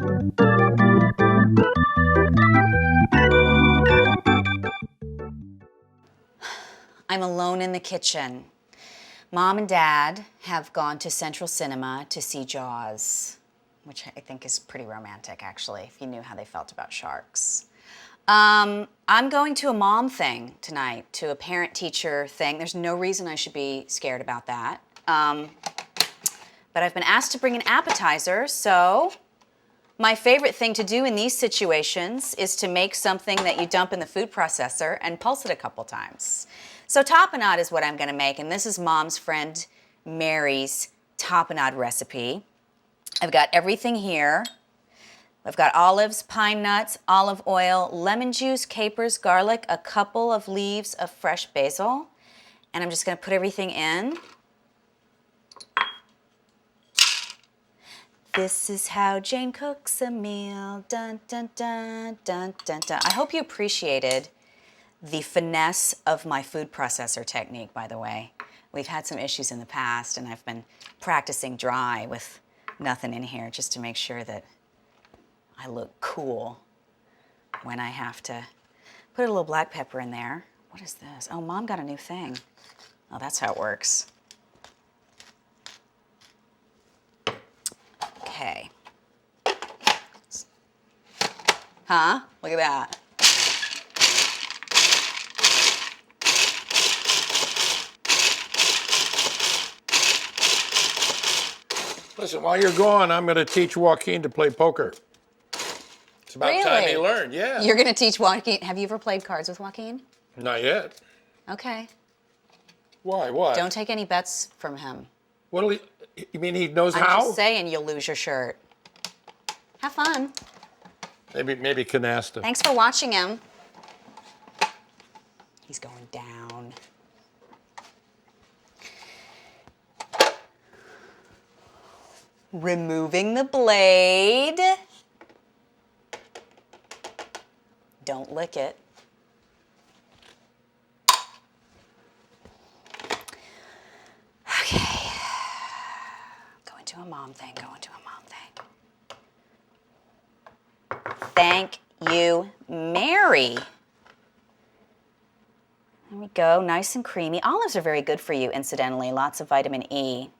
I'm alone in the kitchen. Mom and Dad have gone to Central Cinema to see Jaws, which I think is pretty romantic, actually, if you knew how they felt about sharks. I'm going to a mom thing tonight, to a parent-teacher thing. There's no reason I should be scared about that. But I've been asked to bring an appetizer, so my favorite thing to do in these situations is to make something that you dump in the food processor and pulse it a couple times. So tapenade is what I'm going to make, and this is Mom's friend Mary's tapenade recipe. I've got everything here. I've got olives, pine nuts, olive oil, lemon juice, capers, garlic, a couple of leaves of fresh basil, and I'm just going to put everything in. This is how Jane cooks a meal. Dun, dun, dun, dun, dun, dun. I hope you appreciated the finesse of my food processor technique, by the way. We've had some issues in the past, and I've been practicing dry with nothing in here just to make sure that I look cool when I have to put a little black pepper in there. What is this? Oh, Mom got a new thing. Oh, that's how it works. Okay. Huh? Look at that. Listen, while you're gone, I'm going to teach Joaquin to play poker. It's about time he learned, yeah. You're going to teach Joaquin. Have you ever played cards with Joaquin? Not yet. Okay. Why? What? Don't take any bets from him. What'll he? You mean he knows I'm how? just saying you'll lose your shirt. Have fun. Maybe canasta. Thanks for watching him. He's going down. Removing the blade. Don't lick it. Okay. Going to a mom thing, going to a mom thing. Thank you, Mary. There we go, nice and creamy. Olives are very good for you, incidentally. Lots of vitamin E.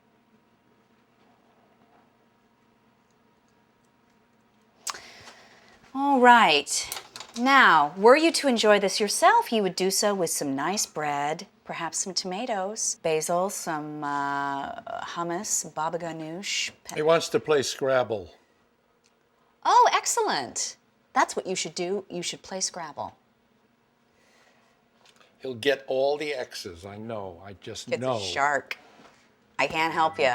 All right. Now, were you to enjoy this yourself, you would do so with some nice bread, perhaps some tomatoes, basil, some hummus, baba ganoush. He wants to play Scrabble. Oh, excellent. That's what you should do. You should play Scrabble. He'll get all the X's, I know. I just know. It's a shark. I can't help you.